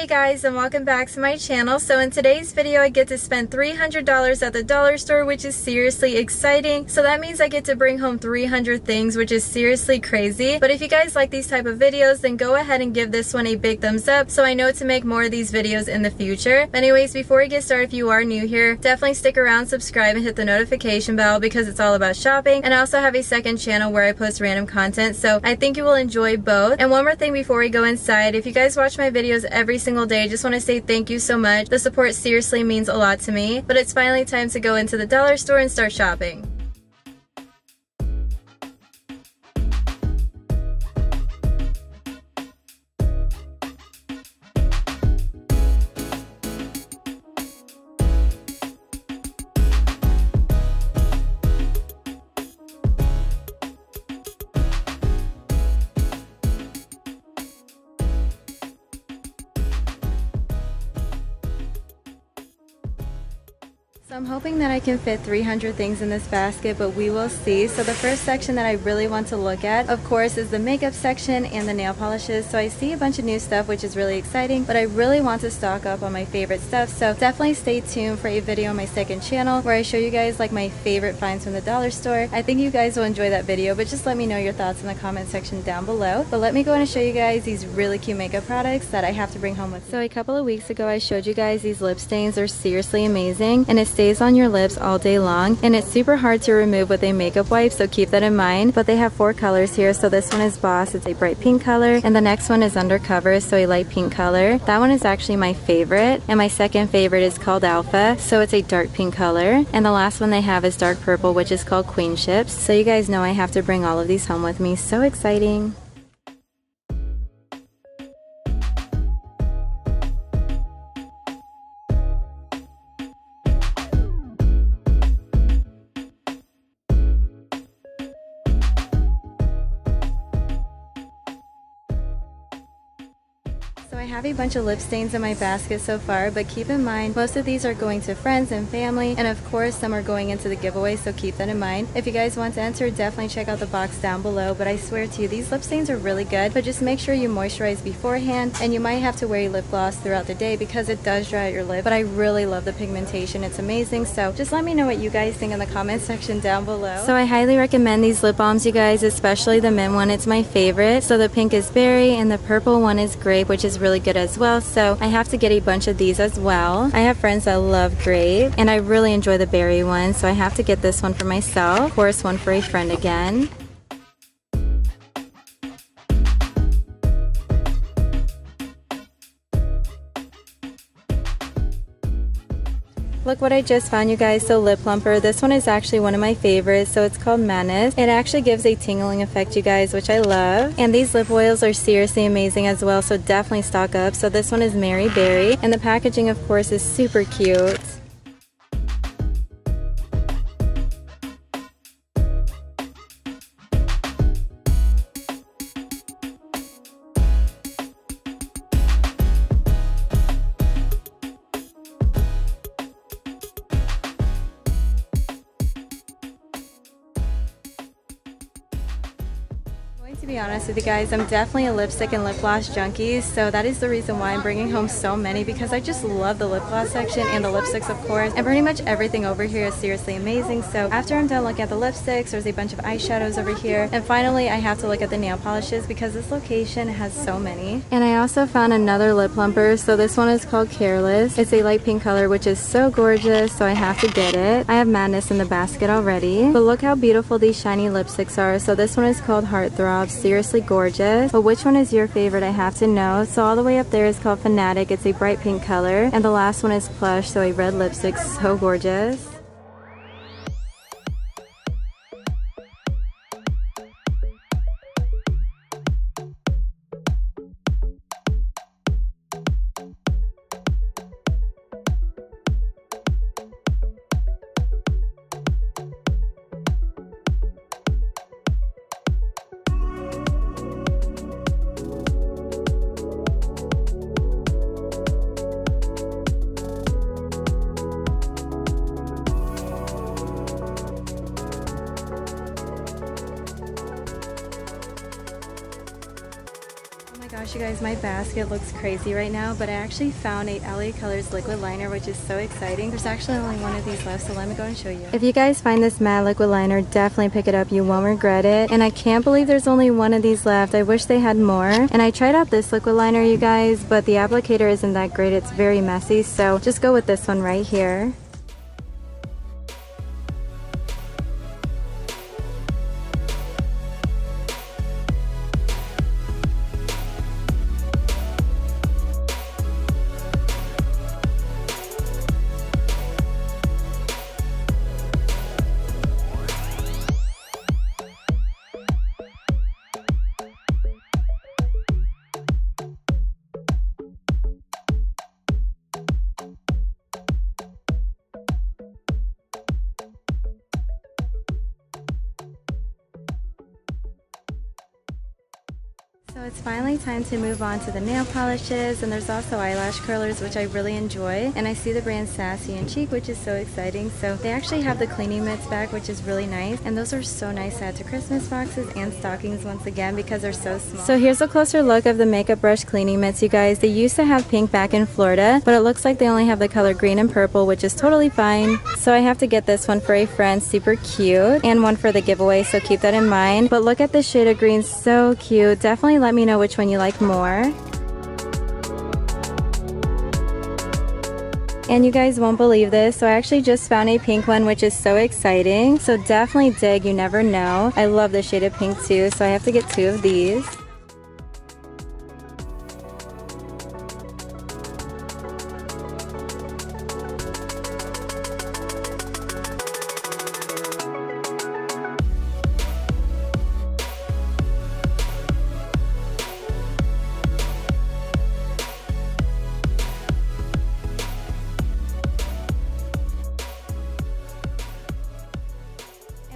Hey guys, and welcome back to my channel. So in today's video I get to spend $300 at the dollar store, which is seriously exciting. So that means I get to bring home 300 things, which is seriously crazy. But if you guys like these type of videos, then go ahead and give this one a big thumbs up so I know to make more of these videos in the future. But anyways, before we get started, if you are new here, definitely stick around, subscribe, and hit the notification bell because it's all about shopping. And I also have a second channel where I post random content, so I think you will enjoy both. And one more thing before we go inside, if you guys watch my videos every single day, I just want to say thank you so much. The support seriously means a lot to me. But it's finally time to go into the dollar store and start shopping. So I'm hoping that I can fit 300 things in this basket, but we will see. So the first section that I really want to look at, of course, is the makeup section and the nail polishes. So I see a bunch of new stuff, which is really exciting, but I really want to stock up on my favorite stuff. So definitely stay tuned for a video on my second channel where I show you guys like my favorite finds from the dollar store. I think you guys will enjoy that video, but just let me know your thoughts in the comment section down below. But let me go and show you guys these really cute makeup products that I have to bring home with me. So a couple of weeks ago, I showed you guys these lip stains. They're seriously amazing, and it stays on your lips all day long, and it's super hard to remove with a makeup wipe, so keep that in mind. But they have 4 colors here. So this one is Boss, it's a bright pink color, and the next one is Undercover, so a light pink color. That one is actually my favorite, and my second favorite is called Alpha, so it's a dark pink color. And the last one they have is Dark Purple, which is called Queenships. So you guys know I have to bring all of these home with me. So exciting. So I have a bunch of lip stains in my basket so far, but keep in mind most of these are going to friends and family, and of course some are going into the giveaway, so keep that in mind. If you guys want to enter, definitely check out the box down below. But I swear to you, these lip stains are really good, but just make sure you moisturize beforehand, and you might have to wear a lip gloss throughout the day because it does dry out your lip. But I really love the pigmentation, it's amazing. So just let me know what you guys think in the comment section down below. So I highly recommend these lip balms, you guys, especially the mint one. It's my favorite. So the pink is berry and the purple one is grape, which is really good as well. So I have to get a bunch of these as well. I have friends that love grape, and I really enjoy the berry one, so I have to get this one for myself. Of course, one for a friend again. Look what I just found, you guys. So lip plumper, this one is actually one of my favorites. So it's called Madness. It actually gives a tingling effect, you guys, which I love. And these lip oils are seriously amazing as well, so definitely stock up. So this one is Mary Berry, and the packaging of course is super cute. To be honest with you guys, I'm definitely a lipstick and lip gloss junkie, so that is the reason why I'm bringing home so many, because I just love the lip gloss section and the lipsticks, of course, and pretty much everything over here is seriously amazing. So after I'm done looking at the lipsticks, there's a bunch of eyeshadows over here, and finally I have to look at the nail polishes because this location has so many. And I also found another lip plumper. So this one is called Careless. It's a light pink color, which is so gorgeous, so I have to get it. I have Madness in the basket already, but look how beautiful these shiny lipsticks are. So this one is called Heartthrob. Seriously gorgeous. But which one is your favorite? I have to know. So all the way up there is called Fanatic. It's a bright pink color, and the last one is Plush, so a red lipstick. So gorgeous. gosh, you guys, my basket looks crazy right now, but I actually found a LA Colors liquid liner, which is so exciting. There's actually only one of these left, so let me go and show you. If you guys find this matte liquid liner, definitely pick it up. You won't regret it. And I can't believe there's only one of these left. I wish they had more. And I tried out this liquid liner, you guys, but the applicator isn't that great. It's very messy, so just go with this one right here. So it's finally time to move on to the nail polishes, and there's also eyelash curlers, which I really enjoy. And I see the brand Sassy and Cheek, which is so exciting. So they actually have the cleaning mitts back, which is really nice. And those are so nice to add to Christmas boxes and stockings once again because they're so small. So here's a closer look of the makeup brush cleaning mitts, you guys. They used to have pink back in Florida, but it looks like they only have the color green and purple, which is totally fine. So I have to get this one for a friend, super cute, and one for the giveaway, so keep that in mind. But look at the shade of green, so cute. Definitely let me know which one you like more. And you guys won't believe this, so I actually just found a pink one, which is so exciting. So definitely dig, you never know. I love the shade of pink too, so I have to get 2 of these.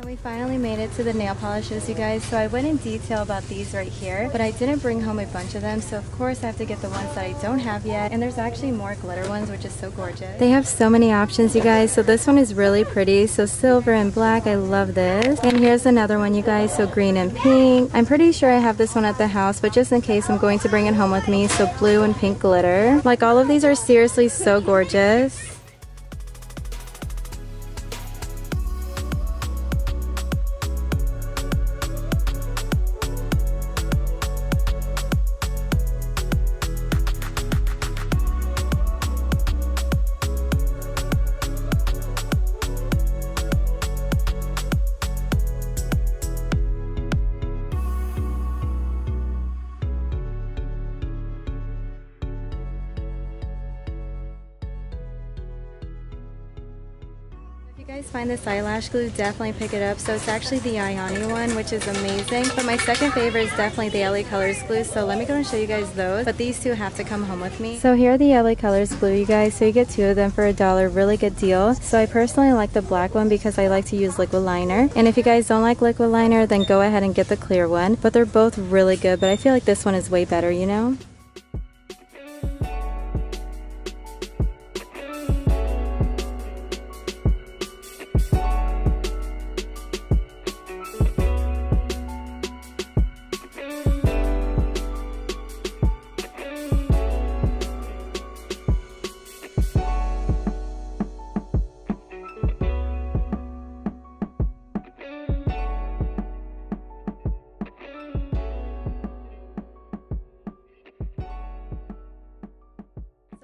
We finally made it to the nail polishes, you guys. So I went in detail about these right here, but I didn't bring home a bunch of them, so of course I have to get the ones that I don't have yet. And there's actually more glitter ones, which is so gorgeous. They have so many options, you guys. So this one is really pretty, so silver and black. I love this. And here's another one, you guys, so green and pink. I'm pretty sure I have this one at the house, but just in case, I'm going to bring it home with me. So blue and pink glitter. Like, all of these are seriously so gorgeous. If you guys find this eyelash glue, definitely pick it up. So it's actually the Ioni one, which is amazing. But my second favorite is definitely the LA Colors glue. So let me go and show you guys those. But these two have to come home with me. So here are the LA Colors glue, you guys. So you get 2 of them for $1. Really good deal. So I personally like the black one because I like to use liquid liner. And if you guys don't like liquid liner, then go ahead and get the clear one. But they're both really good. But I feel like this one is way better, you know?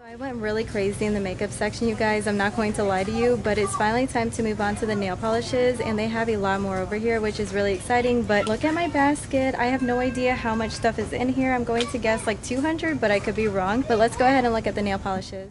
I went really crazy in the makeup section, you guys. I'm not going to lie to you, but it's finally time to move on to the nail polishes, and they have a lot more over here, which is really exciting. But look at my basket. I have no idea how much stuff is in here. I'm going to guess like 200, but I could be wrong. But let's go ahead and look at the nail polishes.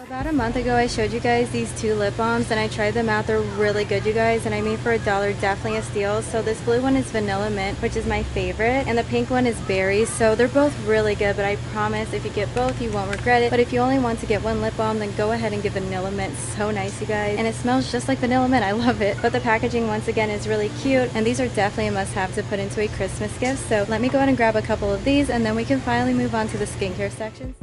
About About a month ago I showed you guys these two lip balms and I tried them out. They're really good, you guys, and I mean for $1 definitely a steal. So this blue one is vanilla mint, which is my favorite, and the pink one is berries. So they're both really good, but I promise if you get both you won't regret it. But if you only want to get one lip balm, then go ahead and get vanilla mint. So nice, you guys, and it smells just like vanilla mint. I love it. But the packaging once again is really cute, and these are definitely a must-have to put into a Christmas gift. So let me go ahead and grab a couple of these and then we can finally move on to the skincare section.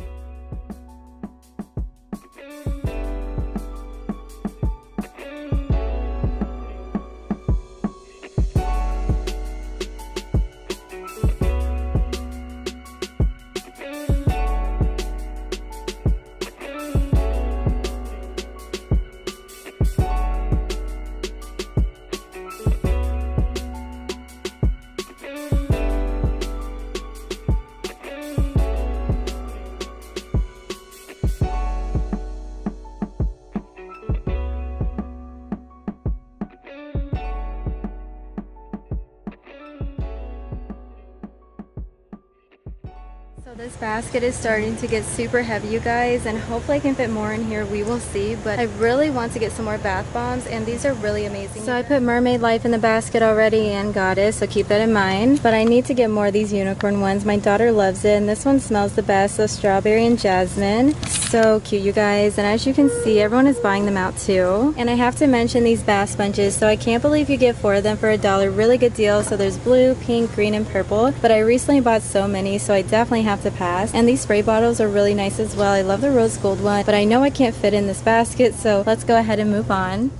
So this basket is starting to get super heavy, you guys, and hopefully I can fit more in here. We will see, but I really want to get some more bath bombs, and these are really amazing. So I put Mermaid Life in the basket already and Goddess, so keep that in mind. But I need to get more of these unicorn ones. My daughter loves it, and this one smells the best, so strawberry and jasmine. So cute, you guys, and as you can see, everyone is buying them out too. And I have to mention these bath sponges, so I can't believe you get 4 of them for $1. Really good deal. So there's blue, pink, green, and purple, but I recently bought so many, so I definitely have to pass. And these spray bottles are really nice as well. I love the rose gold one, but I know I can't fit in this basket, so let's go ahead and move on.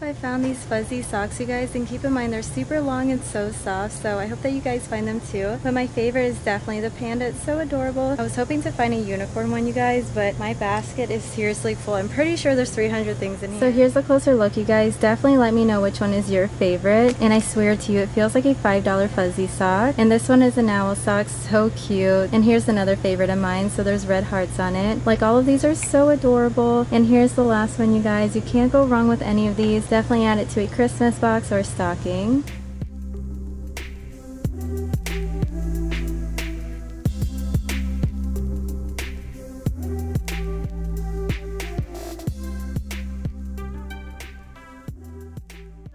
I found these fuzzy socks, you guys, and keep in mind they're super long and so soft, so I hope that you guys find them too. But my favorite is definitely the panda. It's so adorable. I was hoping to find a unicorn one, you guys, but my basket is seriously full. I'm pretty sure there's 300 things in here. So here's a closer look, you guys. Definitely let me know which one is your favorite, and I swear to you it feels like a $5 fuzzy sock. And this one is an owl sock, so cute. And here's another favorite of mine, so there's red hearts on it. Like, all of these are so adorable. And here's the last one, you guys. You can't go wrong with any of these. Definitely add it to a Christmas box or stocking.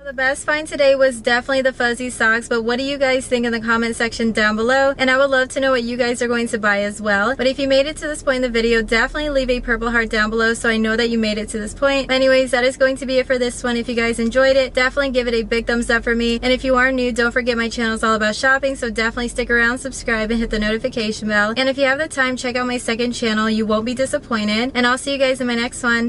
The best find today was definitely the fuzzy socks, but what do you guys think in the comment section down below? And I would love to know what you guys are going to buy as well. But if you made it to this point in the video, definitely leave a purple heart down below so I know that you made it to this point. But anyways, that is going to be it for this one. If you guys enjoyed it, definitely give it a big thumbs up for me. And if you are new, don't forget my channel is all about shopping, so definitely stick around, subscribe, and hit the notification bell. And if you have the time, check out my second channel. You won't be disappointed. And I'll see you guys in my next one.